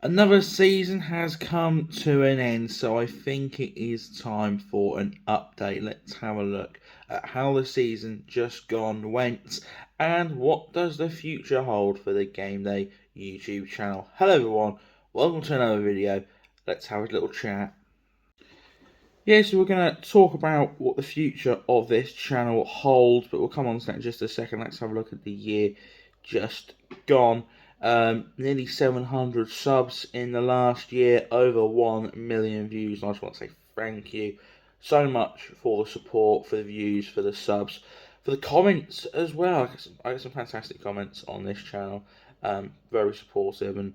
Another season has come to an end, so I think it is time for an update. Let's have a look at how the season just gone went and what does the future hold for the Gameday YouTube channel. Hello everyone, welcome to another video. Let's have a little chat. Yeah, so we're going to talk about what the future of this channel holds, but we'll come on to that in just a second. Let's have a look at the year just gone. Nearly 700 subs in the last year, over 1 million views. I just want to say thank you so much for the support, for the views, for the subs, for the comments as well. I got some fantastic comments on this channel. Very supportive, and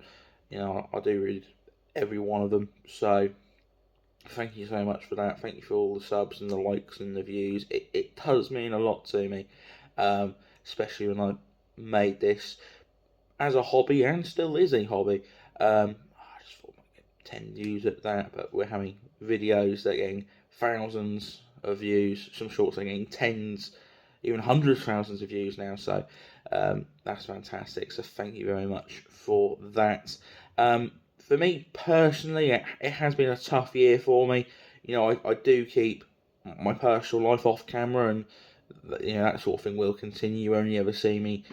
I do read every one of them. So thank you so much for that. Thank you for all the subs and the likes and the views. It does mean a lot to me, especially when I made this as a hobby and still is a hobby. I just thought I might get 10 views at that, but we're having videos that are getting thousands of views. Some shorts are getting tens, even hundreds of thousands of views now. So that's fantastic. So thank you very much for that. For me personally, it has been a tough year for me. I do keep my personal life off camera, and that sort of thing will continue. You only ever see me,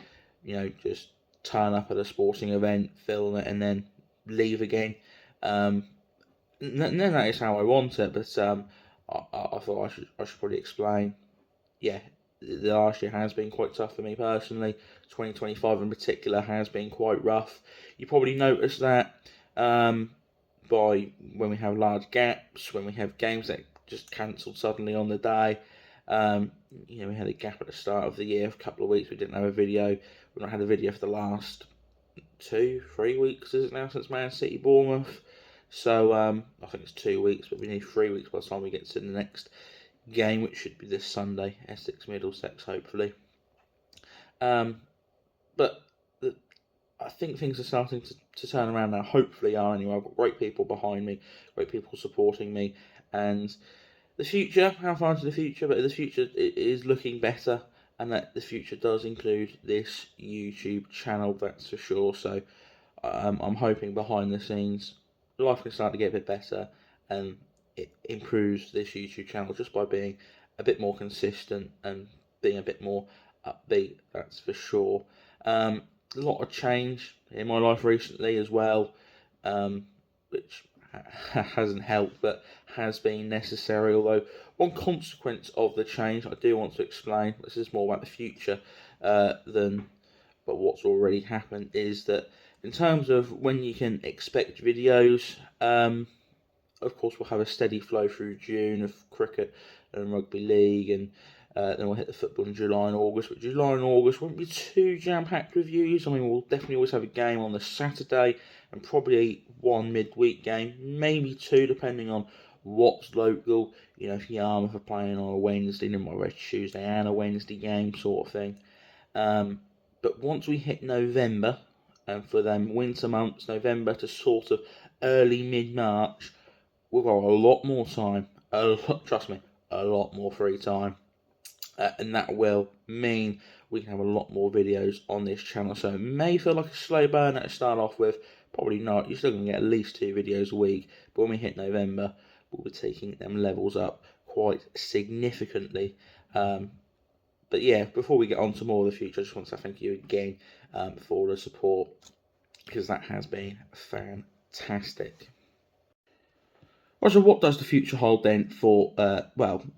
just turn up at a sporting event, film it, and then leave again. And then that is how I want it. But I thought I should probably explain. Yeah, the last year has been quite tough for me personally. 2025 in particular has been quite rough. You probably noticed that by when we have large gaps, when we have games that just cancelled suddenly on the day. We had a gap at the start of the year, a couple of weeks we didn't have a video. We've not had a video for the last 2-3 weeks, is it now, since Man City Bournemouth? So I think it's 2 weeks, but we need 3 weeks by the time we get to the next game, which should be this Sunday, Essex Middlesex, hopefully. But I think things are starting to turn around now. Hopefully are anyway. I've got great people behind me, great people supporting me, and the future, how far into the future, but the future is looking better, and that the future does include this YouTube channel, that's for sure. So I'm hoping behind the scenes life can start to get a bit better, and it improves this YouTube channel just by being a bit more consistent and being a bit more upbeat, that's for sure. A lot of change in my life recently as well, which hasn't helped but has been necessary. Although one consequence of the change I do want to explain, this is more about the future than but what's already happened, is that in terms of when you can expect videos, of course we'll have a steady flow through June of cricket and rugby league, and then we'll hit the football in July and August. But July and August won't be too jam-packed with views. I mean, we'll definitely always have a game on the Saturday and probably one midweek game, maybe two, depending on what's local. If Yarmouth are playing on a Wednesday, then we'll have a Tuesday and a Wednesday game sort of thing. But once we hit November, and for them winter months, November to sort of early mid-March, we've got a lot more time. Trust me, a lot more free time. And that will mean we can have a lot more videos on this channel. So it may feel like a slow burner to start off with. Probably not. You're still going to get at least 2 videos a week. But when we hit November, we'll be taking them levels up quite significantly. But yeah, before we get on to more of the future, I just want to say thank you again for the support, because that has been fantastic. Well, so what does the future hold then for,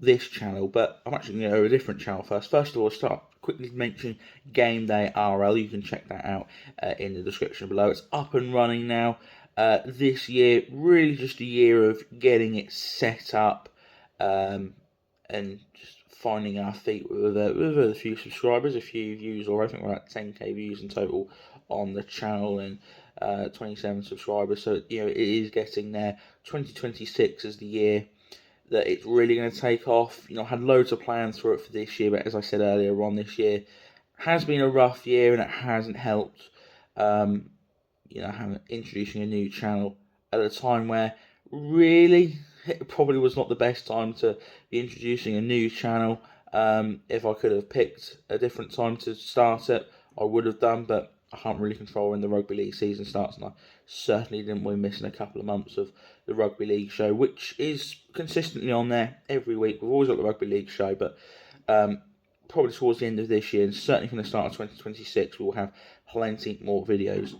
this channel? But I'm actually going to go to a different channel first. First of all, I'll start quickly mention Gameday RL. You can check that out in the description below. It's up and running now. This year, really just a year of getting it set up and just finding our feet with a few subscribers, a few views, or I think we're at 10k views in total on the channel, and 27 subscribers. So it is getting there. 2026 is the year that it's really going to take off. I had loads of plans for it for this year, but as I said earlier on, this year has been a rough year, and it hasn't helped. Introducing a new channel at a time where really it probably was not the best time to be introducing a new channel. If I could have picked a different time to start it, I would have done, but I can't really control when the rugby league season starts, and I certainly didn't want missing a couple of months of the rugby league show, which is consistently on there every week. We've always got the rugby league show, but probably towards the end of this year, and certainly from the start of 2026, we will have plenty more videos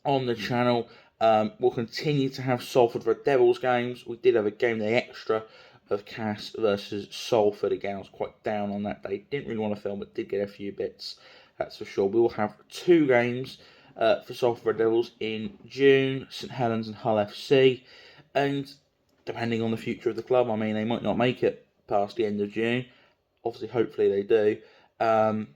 on the channel. We'll continue to have Salford Red Devils games. We did have a game day extra of Cass versus Salford. Again, I was quite down on that day. Didn't really want to film, but did get a few bits, that's for sure. We will have 2 games for Salford Red Devils in June, St Helens and Hull FC. And depending on the future of the club, I mean, they might not make it past the end of June. Obviously, hopefully they do. Then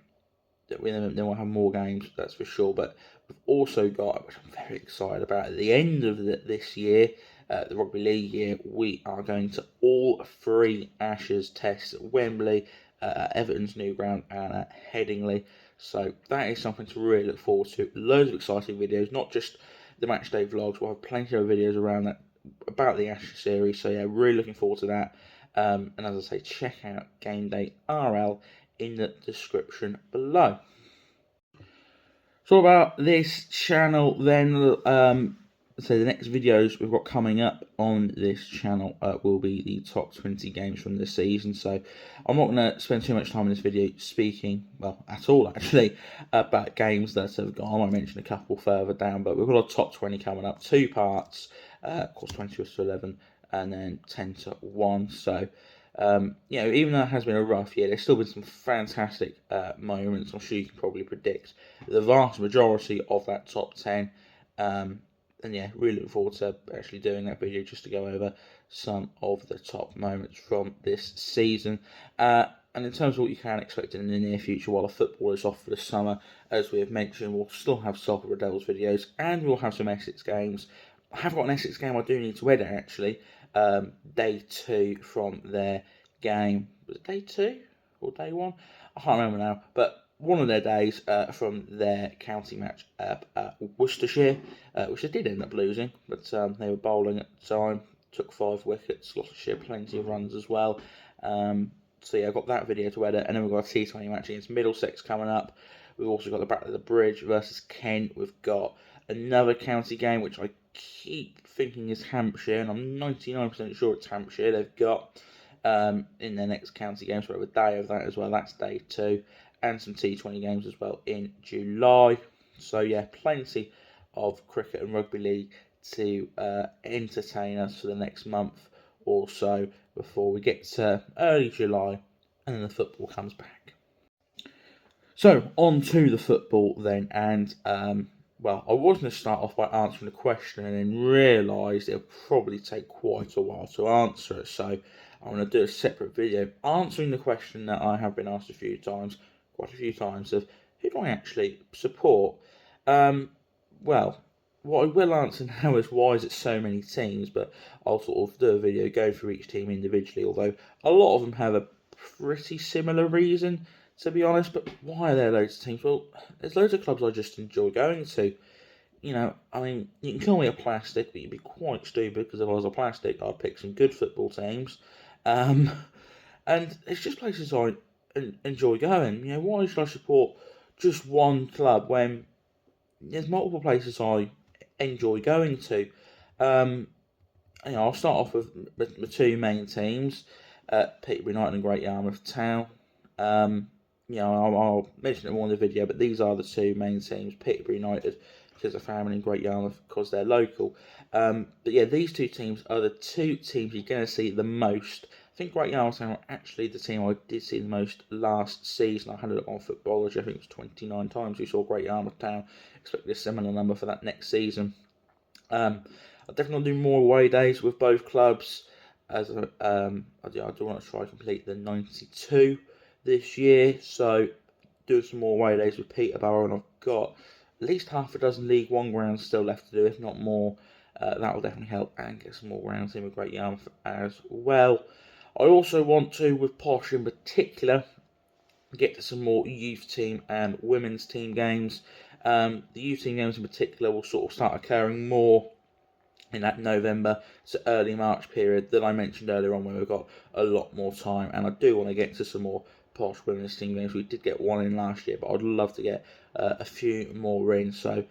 we'll have more games, that's for sure. But we've also got, which I'm very excited about, at the end of this year, the rugby league year, we are going to all 3 Ashes tests at Wembley, Everton's new ground, and at Headingley. So that is something to really look forward to. Loads of exciting videos, not just the match day vlogs. We'll have plenty of videos around that about the Ashes series. So yeah, really looking forward to that. And as I say, check out Gameday RL in the description below. So about this channel then, so the next videos we've got coming up on this channel will be the top 20 games from this season. So I'm not going to spend too much time in this video speaking, well, at all actually, about games that have gone. I mentioned a couple further down, but we've got a top 20 coming up, 2 parts, of course 20 to 11 and then 10 to 1. So even though it has been a rough year, there's still been some fantastic moments. I'm sure you can probably predict the vast majority of that top 10. And yeah, really looking forward to actually doing that video just to go over some of the top moments from this season. And in terms of what you can expect in the near future, while the football is off for the summer, as we have mentioned, we'll still have Salford Red Devils videos, and we'll have some Essex games. I have got an Essex game I do need to edit actually. Day 2 from their game. Was it day 2 or day 1? I can't remember now. But one of their days from their county match at Worcestershire, which they did end up losing, but they were bowling at the time. Took 5 wickets. Gloucestershire plenty of runs as well. So yeah, I've got that video to edit, and then we've got a T20 match against Middlesex coming up. We've also got the Battle of the Bridge versus Kent. We've got another county game, which I keep thinking is Hampshire, and I'm 99% sure it's Hampshire. They've got in their next county games, so a day of that as well. That's day 2, and some T20 games as well in July. So yeah, plenty of cricket and rugby league to entertain us for the next month or so before we get to early July and then the football comes back. So on to the football then, and I was going to start off by answering the question and then realised it would probably take quite a while to answer it. So I'm going to do a separate video answering the question that I have been asked quite a few times, of who do I actually support? What I will answer now is why is it so many teams, but I'll sort of do a video going through each team individually, although a lot of them have a pretty similar reason, to be honest. But why are there loads of teams? Well, there's loads of clubs I just enjoy going to. I mean, you can call me a plastic, but you'd be quite stupid, because if I was a plastic, I'd pick some good football teams. And it's just places I enjoy going. Why should I support just one club when there's multiple places I enjoy going to? I'll start off with the 2 main teams, Peterborough United and Great Yarmouth Town. I'll mention it more in the video, but these are the 2 main teams. Peterborough United because they're family, and Great Yarmouth because they're local. But yeah, these 2 teams are the 2 teams you're going to see the most. I think Great Yarmouth Town were actually the team I did see the most last season. I had a look on Footballers. I think it was 29 times we saw Great Yarmouth Town. Expected a similar number for that next season. I'll definitely do more away days with both clubs, as I do want to try to complete the 92 this year. So do some more away days with Peterborough, and I've got at least half a dozen League One grounds still left to do, if not more. That will definitely help, and get some more grounds in with Great Yarmouth as well. I also want to, with Posh in particular, get to some more youth team and women's team games. The youth team games in particular will sort of start occurring more in that November to early March period that I mentioned earlier on, where we've got a lot more time, and I do want to get to some more posh women's team games. We did get one in last year, but I'd love to get a few more in. So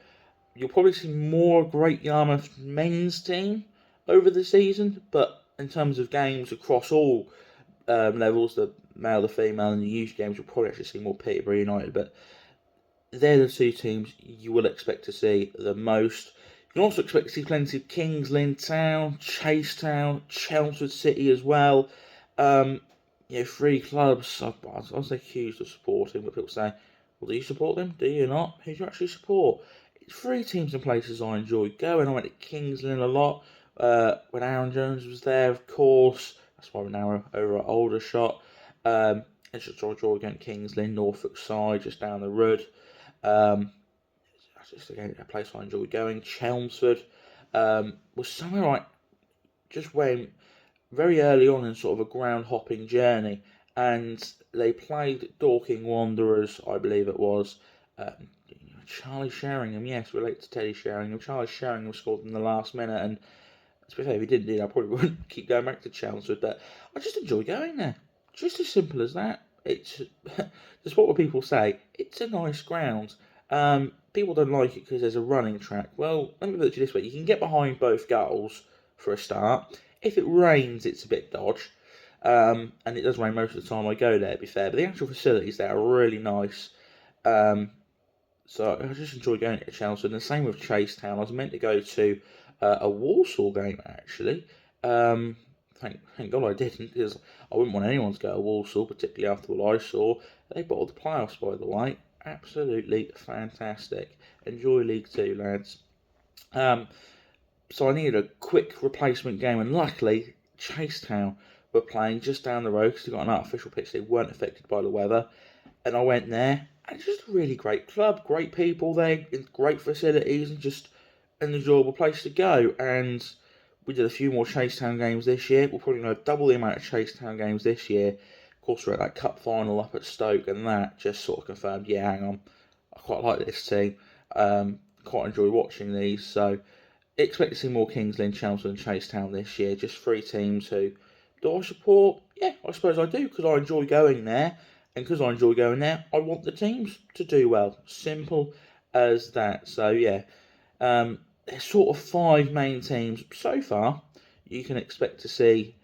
you'll probably see more Great Yarmouth men's team over the season, but in terms of games across all levels, the male, the female, and the youth games, you'll probably actually see more Peterborough United. But they're the two teams you will expect to see the most. You can also expect to see plenty of Kings Lynn Town, Chase Town, Chelmsford City as well. Three clubs I was accused of supporting, but people say, well, do you support them? Do you not? Who do you actually support? It's three teams and places I enjoy going. I went to Kings Lynn a lot when Aaron Jones was there, of course. That's why we're now over at Aldershot. It's just enjoy going to Kings Lynn, Norfolk side, just down the road. That's just again a place I enjoy going. Chelmsford was somewhere I just went very early on in sort of a ground hopping journey, and they played Dorking Wanderers, I believe it was. Charlie Sheringham, yes, related to Teddy Sheringham. Charlie Sheringham scored in the last minute, and to be fair, if he didn't do that, I probably wouldn't keep going back to Chelmsford, but I just enjoy going there. Just as simple as that. It's just what people say. It's a nice ground. People don't like it because there's a running track. Well, let me put it to you this way: you can get behind both goals for a start. If it rains, it's a bit dodge, and it does rain most of the time I go there. To be fair, but the actual facilities there are really nice. So I just enjoy going to Chelmsford. And the same with Chase Town. I was meant to go to a Walsall game actually. Thank God I didn't, because I wouldn't want anyone to go to Walsall, particularly after what I saw. They bottled the playoffs, by the way. Absolutely fantastic. Enjoy League Two, lads. So I needed a quick replacement game, and luckily Chase Town were playing just down the road because they got an artificial pitch. They weren't affected by the weather, and I went there. And it's just a really great club, great people there, great facilities, and just an enjoyable place to go. And we did a few more Chase Town games this year. We'll probably know double the amount of Chase Town games this year. Of course, we're at that cup final up at Stoke, and that just sort of confirmed, yeah, hang on, I quite like this team. Quite enjoy watching these. So expect to see more Kings Lynn, Chelmsford, and Chase Town this year. Just three teams who do I support? Yeah, I suppose I do, because I enjoy going there. And because I enjoy going there, I want the teams to do well. Simple as that. So, yeah, there's sort of five main teams so far you can expect to see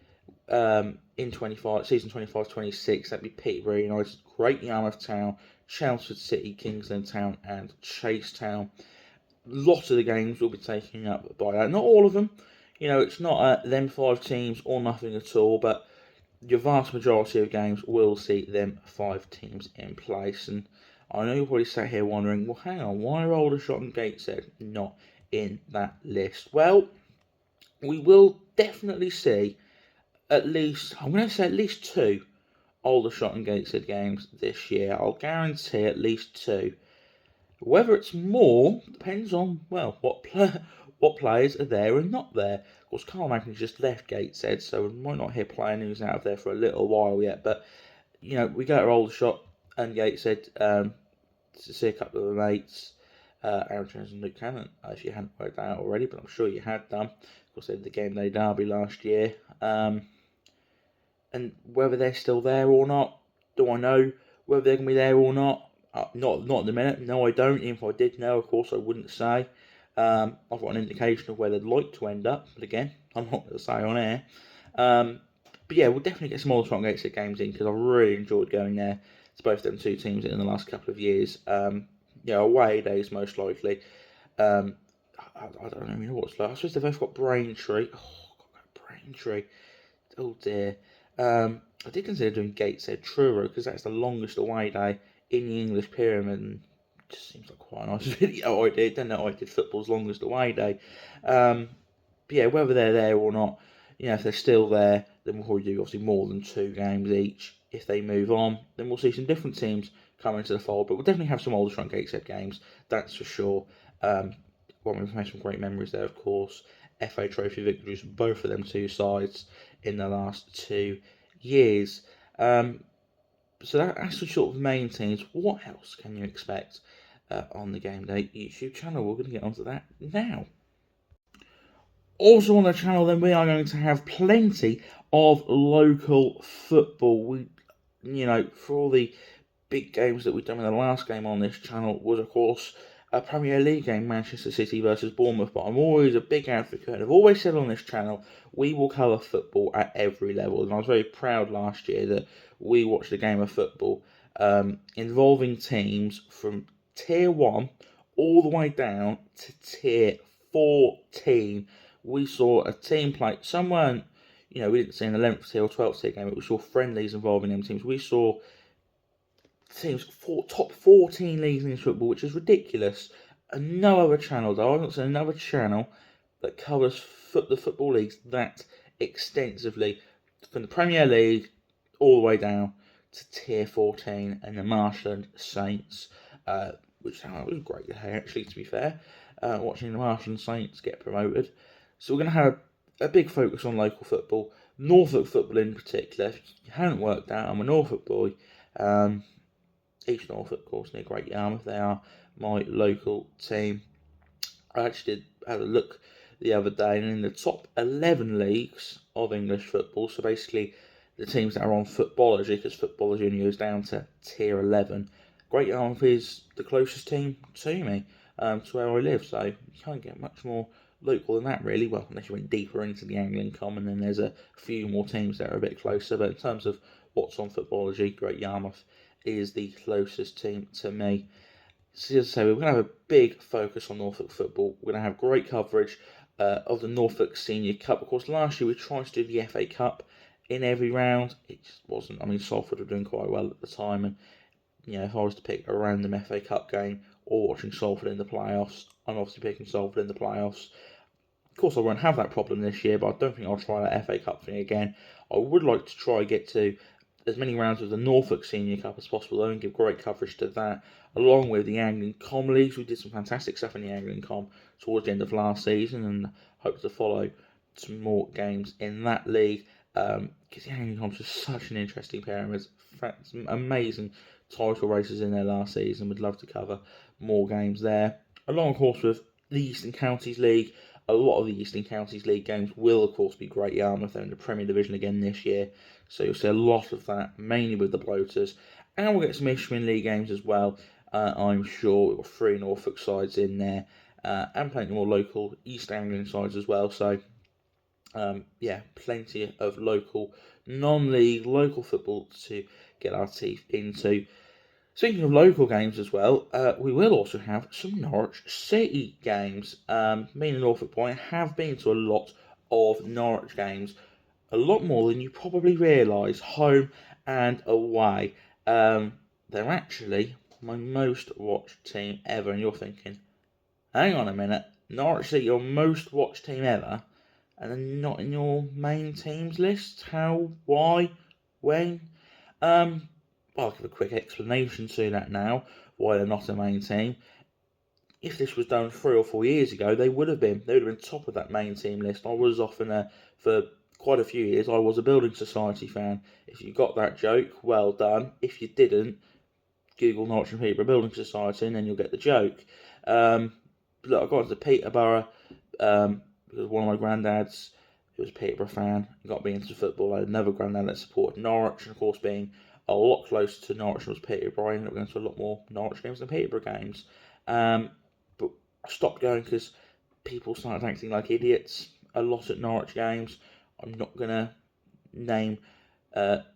in season 25-26. That'd be Peterborough United, Great Yarmouth Town, Chelmsford City, Kings Lynn Town, and Chase Town. Lots of the games will be taken up by that. Not all of them. It's not them five teams or nothing at all, but your vast majority of games will see them five teams in place. And I know you're probably sat here wondering, well, hang on, why are Aldershot and Gateshead not in that list? Well, we will definitely see I'm going to say at least two Aldershot and Gateshead games this year. I'll guarantee at least two. Whether it's more depends on, well, what players are there and not there. Of course, Carl Magnus just left Gateshead, so we might not hear player news out of there for a little while yet. But, we go to Aldershot and Gateshead to see a couple of the mates, Aaron Jones and Luke Cannon, if you hadn't worked that out already, but I'm sure you had done. Of course, they had the Gameday derby last year. And whether they're still there or not, do I know whether they're going to be there or not? Not at the minute. No, I don't. Even if I did know, of course, I wouldn't say. I've got an indication of where they'd like to end up, but again, I'm not going to say on air. But yeah, we'll definitely get some Aldershot Gateshead games in, because I really enjoyed going there to both them two teams in the last couple of years. Away days most likely. I don't even know what's like. I suppose they've both got Braintree. Braintree. Oh dear. I did consider doing Gateshead Truro, because that's the longest away day in the English Pyramid, and it just seems like quite a nice video idea. Don't know, I did football's longest away day. But yeah, whether they're there or not, if they're still there, then we'll probably do obviously more than two games each. If they move on, then we'll see some different teams come into the fold, but we'll definitely have some Aldershot and Gateshead games, that's for sure. We've made some great memories there, of course. FA Trophy victories, both of them two sides in the last 2 years. So that's the sort of main teams. What else can you expect on the Gameday YouTube channel? We're going to get onto that now. Also on the channel, then, we are going to have plenty of local football. for all the big games that we've done in the last game on this channel was, of course, a Premier League game, Manchester City versus Bournemouth. But I'm always a big advocate, and I've always said on this channel, we will cover football at every level. And I was very proud last year that we watched a game of football involving teams from Tier 1 all the way down to Tier 14. We saw a team play. Some weren't, we didn't see an 11th tier or 12th tier game, but we saw friendlies involving them teams. We saw teams top 14 leagues in football, which is ridiculous. And no other channel, though, I've not seen another channel that covers the football leagues that extensively, from the Premier League all the way down to Tier 14 and the Marshland Saints, which was great to hear, actually, to be fair, watching the Marshland Saints get promoted. So we're going to have a big focus on local football, Norfolk football in particular. If you haven't worked out, I'm a Norfolk boy. East Norfolk, of course, near Great Yarmouth. They are my local team. I actually did have a look the other day, and in the top 11 leagues of English football, so basically the teams that are on Footballergy, because Footballergy only goes down to Tier 11, Great Yarmouth is the closest team to me, to where I live, so you can't get much more local than that, really. Well, unless you went deeper into the Anglian Common, then there's a few more teams that are a bit closer, but in terms of what's on Footballergy, Great Yarmouth is the closest team to me. So as I say, we're going to have a big focus on Norfolk football. We're going to have great coverage of the Norfolk Senior Cup. Of course, last year we tried to do the FA Cup in every round. It just wasn't. I mean, Salford were doing quite well at the time, and if I was to pick a random FA Cup game or watching Salford in the playoffs, I'm obviously picking Salford in the playoffs. Of course, I won't have that problem this year, but I don't think I'll try that FA Cup thing again. I would like to try get to as many rounds of the Norfolk Senior Cup as possible, though, and give great coverage to that, along with the Anglian Com leagues. We did some fantastic stuff in the Anglian Com towards the end of last season, and hope to follow some more games in that league, because the Anglian Com is just such an interesting pyramid. Some amazing title races in there last season. Would love to cover more games there, along, of course, with the Eastern Counties League. A lot of the Eastern Counties League games will, of course, be Great Yarmouth. They're in the Premier Division again this year, so you'll see a lot of that, mainly with the Bloaters. And we'll get some Ishmael League games as well, I'm sure. We've got 3 Norfolk sides in there, and plenty more local East Anglian sides as well. So, plenty of local, non-league, local football to get our teeth into. Speaking of local games as well, we will also have some Norwich City games. Me and Norfolk Boy have been to a lot of Norwich games, a lot more than you probably realise, home and away. They're actually my most watched team ever, and you're thinking, hang on a minute, Norwich City, your most watched team ever, and they're not in your main teams list? How? Why? When? I'll give a quick explanation to that now, why they're not a main team. If this was done 3 or 4 years ago, they would have been top of that main team list. I was often for quite a few years, I was a Building Society fan. If you got that joke, well done. If you didn't, Google Norwich and Peterborough Building Society and then you'll get the joke. Look, I got into Peterborough because one of my granddads, who was a Peterborough fan, got me into football. I had another granddad that supported Norwich, and of course, being a lot closer to Norwich was Peterborough, I ended up going to a lot more Norwich games than Peterborough games. But I stopped going because people started acting like idiots a lot at Norwich games. I'm not going to name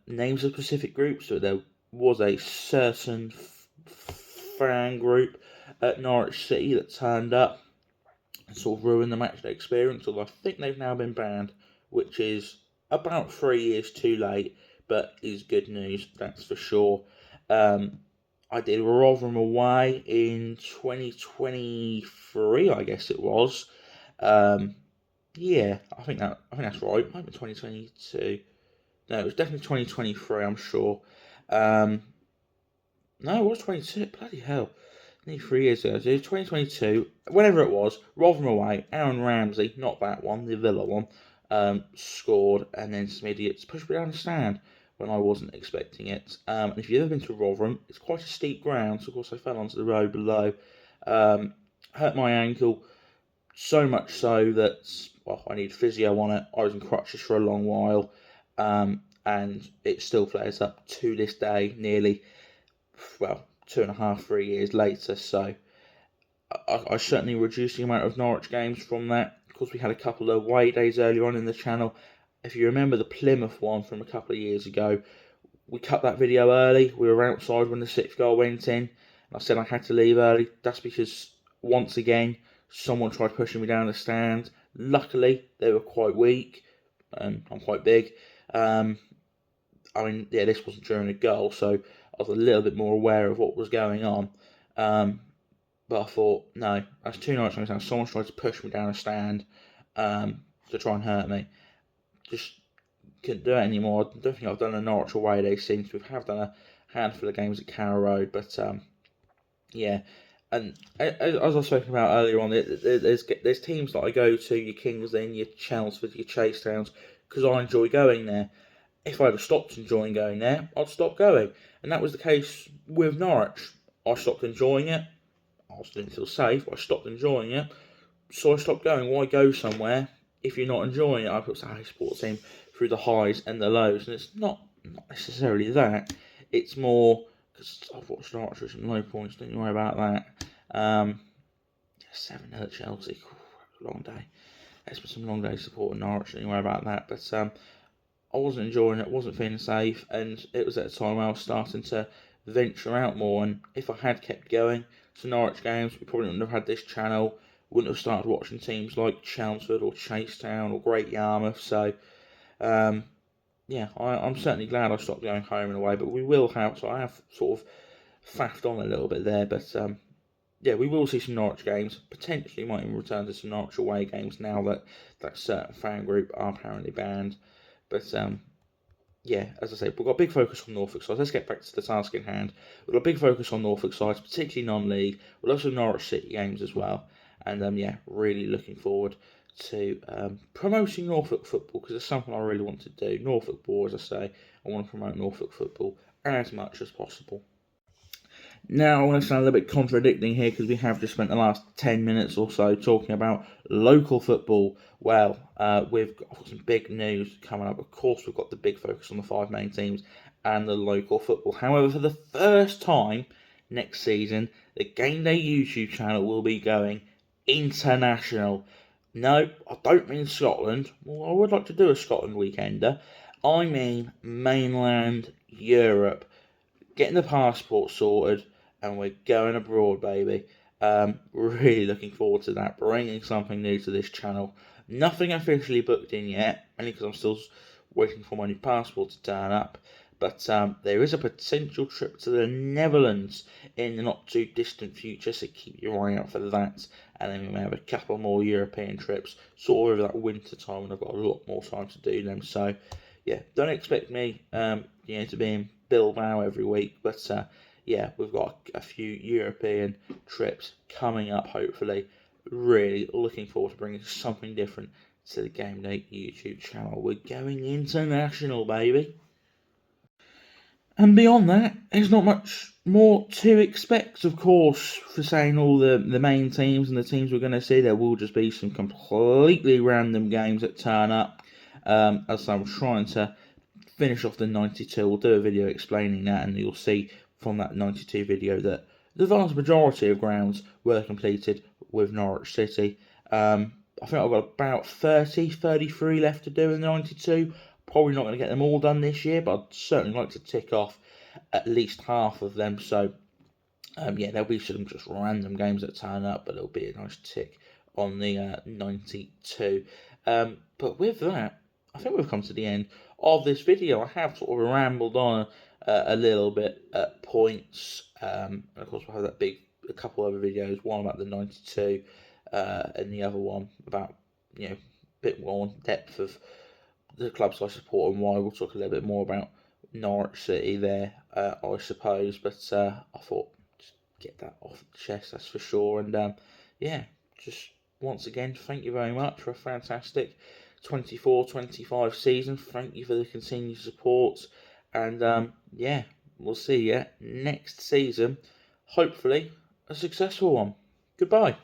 names of specific groups, but there was a certain fan group at Norwich City that turned up and sort of ruined the matchday experience, although I think they've now been banned, which is about 3 years too late, but is good news, that's for sure. I did Rotherham away in 2023, I guess it was. I think that's right. Might be 2022. No, it was definitely 2023, I'm sure. No, it was 22. Bloody hell. Nearly 3 years ago. So it was 2022. Whenever it was, Rotherham away, Aaron Ramsey, not that one, the Villa one, scored, and then some idiots pushed me down the stand when I wasn't expecting it. And if you've ever been to Rotherham, it's quite a steep ground, so of course I fell onto the road below. Hurt my ankle, so much so that, I needed physio on it. I was in crutches for a long while. and it still flares up to this day, nearly, well, 2.5, 3 years later. So I certainly reduced the amount of Norwich games from that, because we had a couple of away days earlier on in the channel. If you remember the Plymouth one from a couple of years ago, we cut that video early. We were outside when the 6th goal went in, and I said I had to leave early. That's because, once again, someone tried pushing me down the stand. Luckily, they were quite weak, and I'm quite big. This wasn't during a goal, so I was a little bit more aware of what was going on. But I thought, no, that's 2 nights now. Someone's tried to push me down a stand to try and hurt me. Just couldn't do it anymore. I don't think I've done a Norwich away day since. We have done a handful of games at Carrow Road, but yeah. And as I was talking about earlier on, there's teams that I go to, your Kingsland, your Chelmsford, your Chasetowns, because I enjoy going there. If I ever stopped enjoying going there, I'd stop going. And that was the case with Norwich. I stopped enjoying it. I didn't feel safe. I stopped enjoying it. So I stopped going. Why go somewhere if you're not enjoying it? I put a sports team through the highs and the lows. And it's not necessarily that. It's more, because I've watched Norwich with some low points. Don't you worry about that. 7-0 at Chelsea. Long day. It's been some long days supporting Norwich. Don't you worry about that. But I wasn't enjoying it, wasn't feeling safe, and it was at a time where I was starting to venture out more. And if I had kept going to Norwich games, we probably wouldn't have had this channel, wouldn't have started watching teams like Chelmsford or Chasetown or Great Yarmouth. So, I'm certainly glad I stopped going home and away, but we will have, so I have sort of faffed on a little bit there, but we will see some Norwich games, potentially might even return to some Norwich away games now that that certain fan group are apparently banned. But as I say, we've got a big focus on Norfolk sides. Let's get back to the task in hand. We've got a big focus on Norfolk sides, particularly non-league. We'll have some Norwich City games as well. And really looking forward to promoting Norfolk football, because it's something I really want to do. Norfolk ball, as I say, I want to promote Norfolk football as much as possible. Now, I want to sound a little bit contradicting here, because we have just spent the last 10 minutes or so talking about local football. Well, we've got some big news coming up. Of course, we've got the big focus on the 5 main teams and the local football. However, for the first time next season, the Gameday YouTube channel will be going international. No, I don't mean Scotland. Well, I would like to do a Scotland weekender. I mean mainland Europe. Getting the passport sorted, and we're going abroad, baby. Really looking forward to that, bringing something new to this channel. Nothing officially booked in yet, only because I'm still waiting for my new passport to turn up. But there is a potential trip to the Netherlands in the not too distant future, so keep your eye out for that. And then we may have a couple more European trips, sort of over that winter time when I've got a lot more time to do them. So, don't expect me, to be in Bilbao every week, but we've got a few European trips coming up, hopefully. Really looking forward to bringing something different to the Gameday YouTube channel. We're going international, baby. And beyond that, there's not much more to expect, of course, for saying all the main teams and the teams we're going to see. There will just be some completely random games that turn up, as I'm trying to finish off the 92. We'll do a video explaining that, and you'll see from that 92 video that the vast majority of grounds were completed with Norwich City. I think I've got about 33 left to do in the 92. Probably not going to get them all done this year, but I'd certainly like to tick off at least half of them. So, there'll be some just random games that turn up, but it'll be a nice tick on the 92. But with that, I think we've come to the end of this video. I have sort of rambled on a little bit at points. And of course, we'll have a couple other videos, one about the 92, and the other one about, a bit more in depth of the clubs I support and why. We'll talk a little bit more about Norwich City there, I suppose. But I thought, just get that off the chest, that's for sure. And just once again, thank you very much for a fantastic 24-25 season. Thank you for the continued support. And we'll see you next season. Hopefully, a successful one. Goodbye.